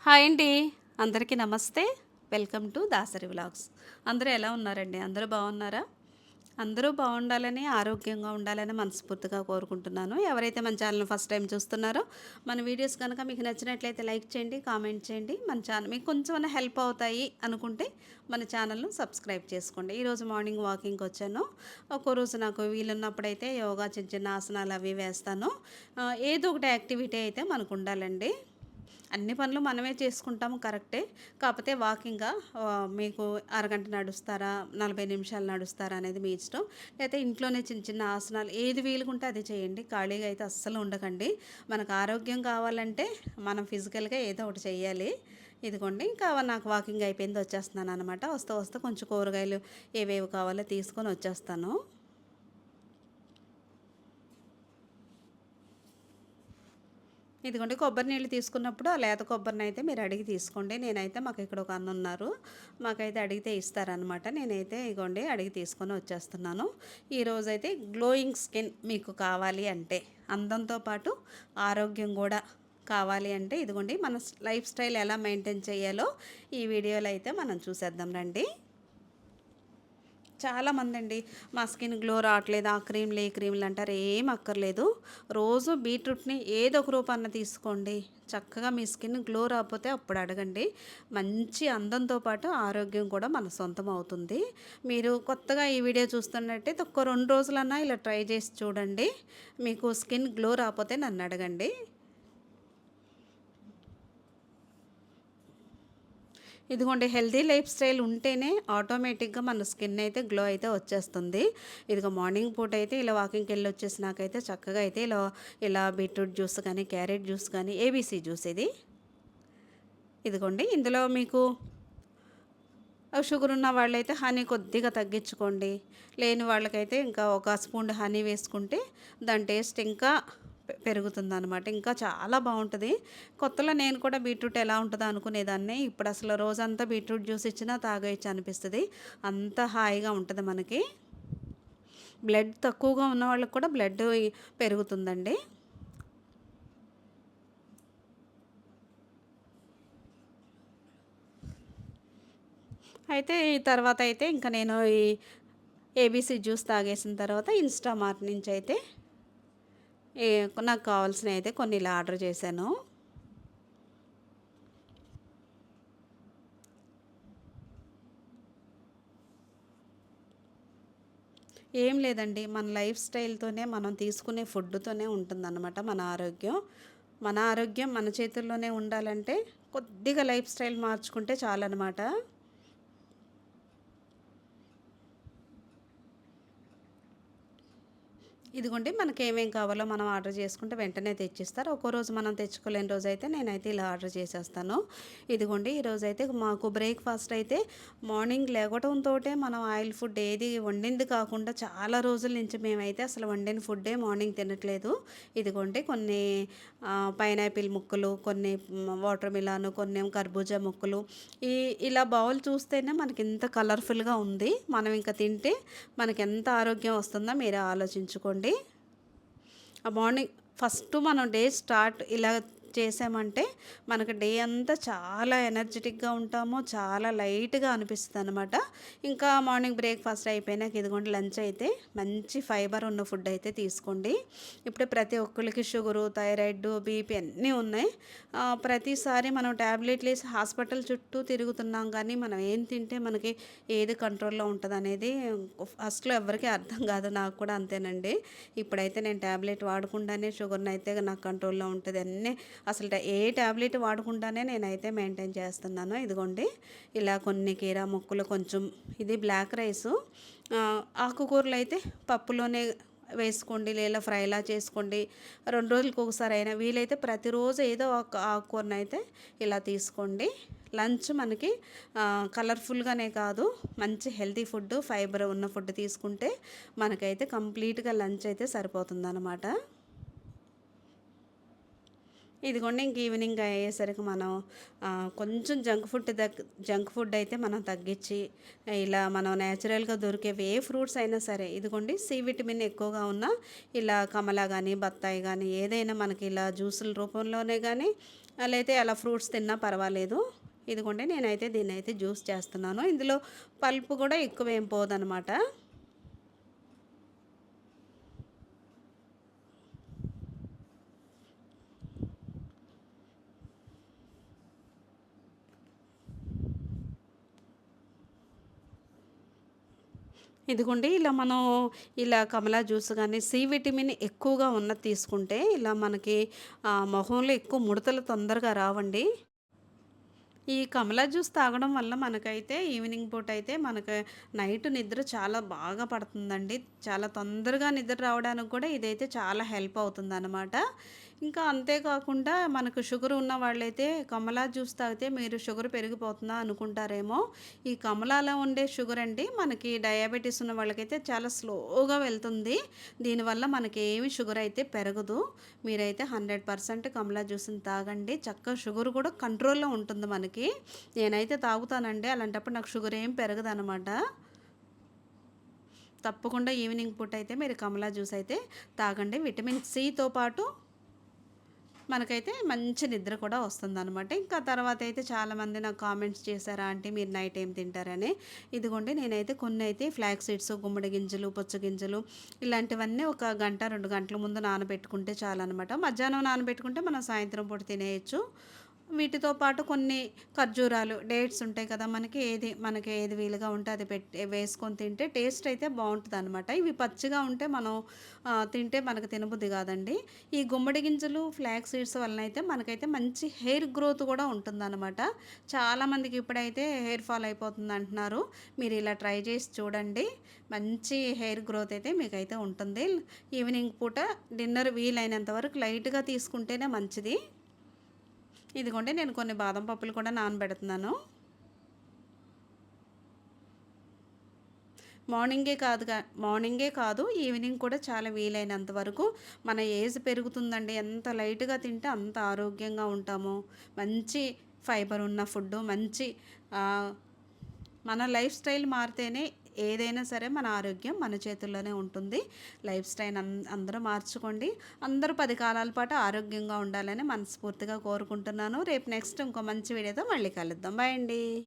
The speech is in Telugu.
హాయ్ అండి. అందరికీ నమస్తే. Welcome to Dasari vlogs. అందరూ ఎలా ఉన్నారండి? అందరూ బాగున్నారా? అందరూ బాగుండాలని, ఆరోగ్యంగా ఉండాలని మనస్ఫూర్తిగా కోరుకుంటున్నాను. ఎవరైతే మన ఛానల్‌ని ఫస్ట్ టైం చూస్తున్నారో, మన వీడియోస్ కనుక మీకు నచ్చినట్లయితే లైక్ చేయండి, కామెంట్ చేయండి. మన ఛానల్ మీకు కొంచెమన్నా హెల్ప్ అవుతాయి అనుకుంటే మన ఛానల్‌ను సబ్స్క్రైబ్ చేసుకోండి. ఈరోజు మార్నింగ్ వాకింగ్‌కి వచ్చాను. ఒక్కో రోజు నాకు వీలున్నప్పుడైతే యోగా చిన్న చిన్న ఆసనాలు అవి వేస్తాను. ఏదో ఒకటి యాక్టివిటీ అయితే మనకు ఉండాలండి. అన్ని పనులు మనమే చేసుకుంటాము కరెక్టే. కాకపోతే వాకింగా మీకు అరగంట నడుస్తారా, 40 నిమిషాలు నడుస్తారా అనేది మీ ఇష్టం. లేతే ఇంట్లోనే చిన్న చిన్న ఆసనాలు ఏది వీలుగుంటే అది చేయండి. ఖాళీగా అయితే అస్సలు ఉండకండి. మనకు ఆరోగ్యం కావాలంటే మనం ఫిజికల్‌గా ఏదో ఒకటి చెయ్యాలి. ఇదిగోండి ఇంకా నాకు వాకింగ్ అయిపోయింది వచ్చేస్తున్నాననమాట. వస్తా వస్తా కొంచెం కూరగాయలు ఏవేవి కావాలో తీసుకొని వచ్చేస్తాను. ఇదిగోండి కొబ్బరి నీళ్ళు తీసుకున్నప్పుడు ఆ లేత కొబ్బరినైతే మీరు అడిగి తీసుకోండి. నేనైతే మాకు ఇక్కడ ఒక అన్న ఉన్నారు. మాకైతే అడిగితే ఇస్తారనమాట. నేనైతే ఇగోండి అడిగి తీసుకొని వచ్చేస్తున్నాను. ఈరోజైతే గ్లోయింగ్ స్కిన్ మీకు కావాలి అంటే, అందంతో పాటు ఆరోగ్యం కూడా కావాలి అంటే ఇదిగోండి మన లైఫ్ స్టైల్ ఎలా మెయింటైన్ చేయాలో ఈ వీడియోలో అయితే మనం చూసేద్దాం రండి. చాలామంది అండి మా స్కిన్ గ్లో రావట్లేదు, ఆ క్రీమ్లు ఈ క్రీమ్లు అంటారు. ఏం అక్కర్లేదు. రోజు బీట్రూట్ని ఏదో ఒక రూపాన్న తీసుకోండి. చక్కగా మీ స్కిన్ గ్లో రాకపోతే అప్పుడు అడగండి. మంచి అందంతో పాటు ఆరోగ్యం కూడా మన సొంతం అవుతుంది. మీరు కొత్తగా ఈ వీడియో చూస్తున్నట్టయితే ఒక్క 2 రోజులన్నా ఇలా ట్రై చేసి చూడండి. మీకు స్కిన్ గ్లో రాకపోతే నన్ను అడగండి. ఇదిగోండి హెల్తీ లైఫ్ స్టైల్ ఉంటేనే ఆటోమేటిక్గా మన స్కిన్ అయితే గ్లో అయితే వచ్చేస్తుంది. ఇదిగో మార్నింగ్ పూట అయితే ఇలా వాకింగ్కి వెళ్ళి వచ్చేసినాకైతే చక్కగా అయితే ఇలా ఇలా బీట్రూట్ జ్యూస్ కానీ క్యారెట్ జ్యూస్ కానీ ఏబీసీ జ్యూస్ ఇది. ఇదిగోండి ఇందులో మీకు షుగర్ ఉన్న వాళ్ళైతే హనీ కొద్దిగా తగ్గించుకోండి. లేని వాళ్ళకైతే ఇంకా ఒక స్పూన్ హనీ వేసుకుంటే దాని టేస్ట్ ఇంకా పెరుగుతుందనమాట. ఇంకా చాలా బాగుంటుంది. కొత్తలో నేను కూడా బీట్రూట్ ఎలా ఉంటుందో అనుకునేదాన్ని. ఇప్పుడు అసలు రోజంతా బీట్రూట్ జ్యూస్ ఇచ్చినా తాగేయచ్చు అనిపిస్తుంది. అంత హాయిగా ఉంటుంది మనకి. బ్లడ్ తక్కువగా ఉన్న వాళ్ళకి కూడా బ్లడ్ పెరుగుతుందండి. అయితే ఈ తర్వాత అయితే ఇంకా నేను ఈ ఏబీసీ జ్యూస్ తాగేసిన తర్వాత ఇన్స్టామార్ట్ నుంచి అయితే నాకు కావాల్సినవి అయితే కొన్ని ఇలా ఆర్డర్ చేశాను. ఏం లేదండి, మన లైఫ్ స్టైల్తోనే మనం తీసుకునే ఫుడ్తోనే ఉంటుందన్నమాట మన ఆరోగ్యం. మన ఆరోగ్యం మన చేతుల్లోనే ఉండాలంటే కొద్దిగా లైఫ్ స్టైల్ మార్చుకుంటే చాలన్నమాట. ఇదిగోండి మనకి ఏమేం కావాలో మనం ఆర్డర్ చేసుకుంటే వెంటనే తెచ్చిస్తారు. ఒక్కో రోజు మనం తెచ్చుకోలేని రోజైతే నేనైతే ఇలా ఆర్డర్ చేసేస్తాను. ఇదిగోండి ఈరోజైతే మాకు బ్రేక్ఫాస్ట్ అయితే మార్నింగ్ లెగవడంతోటే మనం ఆయిల్ ఫుడ్ ఏది వండింది కాకుండా చాలా రోజుల నుంచి మేమైతే అసలు వండిన ఫుడ్డే మార్నింగ్ తినట్లేదు. ఇదిగోండి కొన్ని పైనాపిల్ ముక్కలు, కొన్ని వాటర్ మిలాన్, కొన్ని కర్బూజా ముక్కలు, ఈ ఇలా బౌల్ చూస్తేనే మనకి ఇంత కలర్ఫుల్గా ఉంది. మనం ఇంకా తింటే మనకి ఎంత ఆరోగ్యం వస్తుందో మీరే ఆలోచించుకోండి. ఆ మార్నింగ్ ఫస్ట్ మనం డే స్టార్ట్ ఇలా చేసామంటే మనకు డే అంతా చాలా ఎనర్జెటిక్గా ఉంటాము, చాలా లైట్గా అనిపిస్తుంది అనమాట. ఇంకా మార్నింగ్ బ్రేక్ఫాస్ట్ అయిపోయినాక ఇదిగోండి లంచ్ అయితే మంచి ఫైబర్ ఉన్న ఫుడ్ అయితే తీసుకోండి. ఇప్పుడు ప్రతి ఒక్కరికి షుగరు, థైరాయిడ్, బీపీ అన్నీ ఉన్నాయి. ప్రతిసారి మనం ట్యాబ్లెట్లు వేసి హాస్పిటల్ చుట్టూ తిరుగుతున్నాం, కానీ మనం ఏం తింటే మనకి ఏది కంట్రోల్లో ఉంటుంది అనేది ఫస్ట్లో ఎవరికీ అర్థం కాదు. నాకు కూడా అంతేనండి. ఇప్పుడైతే నేను ట్యాబ్లెట్ వాడకుండానే షుగర్ని అయితే నాకు కంట్రోల్లో ఉంటుంది. అన్నీ అసలు ఏ ట్యాబ్లెట్ వాడకుండానే నేనైతే మెయింటైన్ చేస్తున్నాను. ఇదిగోండి ఇలా కొన్ని కీరా ముక్కలు, కొంచెం ఇది బ్లాక్ రైసు, ఆకుకూరలు అయితే పప్పులోనే వేసుకోండి, లేదా ఫ్రైలా చేసుకోండి. 2 రోజులకు ఒకసారి అయినా వీలైతే ప్రతిరోజు ఏదో ఒక ఆకుకూరను అయితే ఇలా తీసుకోండి. లంచ్ మనకి కలర్ఫుల్గానే కాదు, మంచి హెల్తీ ఫుడ్, ఫైబర్ ఉన్న ఫుడ్ తీసుకుంటే మనకైతే కంప్లీట్గా లంచ్ అయితే సరిపోతుందన్నమాట. ఇదిగోండి ఇంక ఈవినింగ్ అయ్యేసరికి మనం కొంచెం జంక్ ఫుడ్ అయితే మనం తగ్గించి ఇలా మనం న్యాచురల్గా దొరికే ఏ ఫ్రూట్స్ అయినా సరే, ఇదిగోండి సి విటమిన్ ఎక్కువగా ఉన్న ఇలా కమలా కానీ బత్తాయి కానీ ఏదైనా మనకి ఇలా జ్యూసుల రూపంలోనే కానీ అలా అయితే అలా ఫ్రూట్స్ తిన్నా పర్వాలేదు. ఇదిగోండి నేనైతే దీన్నైతే జ్యూస్ చేస్తున్నాను. ఇందులో పల్పు కూడా ఎక్కువేం పోదనమాట. ఇదిగోండి ఇలా మనం ఇలా కమలా జ్యూస్ గానీ, సి విటమిన్ ఎక్కువగా ఉన్నది తీసుకుంటే ఇలా మనకి మొహంలో ఎక్కువ ముడతలు తొందరగా రావండి. ఈ కమలా జ్యూస్ తాగడం వల్ల మనకైతే ఈవినింగ్ పూటైతే మనకు నైట్ నిద్ర చాలా బాగా పడుతుందండి. చాలా తొందరగా నిద్ర రావడానికి కూడా ఇదైతే చాలా హెల్ప్ అవుతుందనమాట. ఇంకా అంతే కాకుండా మనకు షుగర్ ఉన్న వాళ్ళైతే కమలా జ్యూస్ తాగితే మీరు షుగర్ పెరిగిపోతుందా అనుకుంటారేమో. ఈ కమలాలో ఉండే షుగర్ అండి మనకి డయాబెటీస్ ఉన్న వాళ్ళకైతే చాలా స్లోగా వెళ్తుంది. దీనివల్ల మనకేమి షుగర్ అయితే పెరగదు. మీరైతే 100% కమలా జ్యూస్‌ని తాగండి. చక్కగా షుగర్ కూడా కంట్రోల్‌లో ఉంటుంది మనకి. నేనైతే తాగుతానండి. అలాంటప్పుడు నాకు షుగర్ ఏం పెరగదనమాట. తప్పకుండా ఈవినింగ్ పూట అయితే మీరు కమలా జ్యూస్ అయితే తాగండి. విటమిన్ సితో పాటు మనకైతే మంచి నిద్ర కూడా వస్తుందనమాట. ఇంకా తర్వాతయితే చాలామంది నాకు కామెంట్స్ చేశారా ఆంటీ మీరు నైట్ ఏం తింటారని. ఇదిగోండి నేనైతే కొన్నైతే ఫ్లాక్స్ సీడ్స్, గుమ్మడి గింజలు, పుచ్చగింజలు ఇలాంటివన్నీ ఒక గంట, 2 గంటల ముందు నానబెట్టుకుంటే చాలనమాట. మధ్యాహ్నం నానబెట్టుకుంటే మనం సాయంత్రం పూట తినేయొచ్చు. వీటితో పాటు కొన్ని ఖర్జూరాలు, డేట్స్ ఉంటాయి కదా! మనకి ఏది వీలుగా ఉంటే అది వేసుకొని తింటే టేస్ట్ అయితే బావుంటదనమాట. ఇవి పచ్చిగా ఉంటే మనం తింటే మనకు తినబుద్ధి కాదండి. ఈ గుమ్మడి గింజలు, ఫ్లాక్స్ సీడ్స్ వలనైతే మనకైతే మంచి హెయిర్ గ్రోత్ కూడా ఉంటుందనమాట. చాలామందికి ఇప్పుడైతే హెయిర్ ఫాల్ అయిపోతుందంటున్నారు. మీరు ఇలా ట్రై చేసి చూడండి. మంచి హెయిర్ గ్రోత్ అయితే మీకైతే ఉంటుంది. ఈవినింగ్ పూట డిన్నర్ వీలైనంత వరకు లైట్‌గా తీసుకుంటేనే మంచిది. ఇదిగోండి నేను కొన్ని బాదం పప్పులు కూడా నానబెడుతున్నాను. మార్నింగే కాదు ఈవినింగ్ కూడా చాలా వీలైనంత వరకు మన ఏజ్ పెరుగుతుందండి. ఎంత లైట్‌గా తింటే అంత ఆరోగ్యంగా ఉంటాము. మంచి ఫైబర్ ఉన్న ఫుడ్డు, మంచి ఆహ్, మన లైఫ్ స్టైల్ మారితేనే ఏదైనా సరే మన ఆరోగ్యం మన చేతుల్లోనే ఉంటుంది. లైఫ్ స్టైల్ అందరూ మార్చుకోండి. అందరూ 10 కాలాల పాటు ఆరోగ్యంగా ఉండాలని మనస్ఫూర్తిగా కోరుకుంటున్నాను. రేపు నెక్స్ట్ ఇంకో మంచి వీడియోతో మళ్ళీ కలుద్దాం. బాయ్ అండి.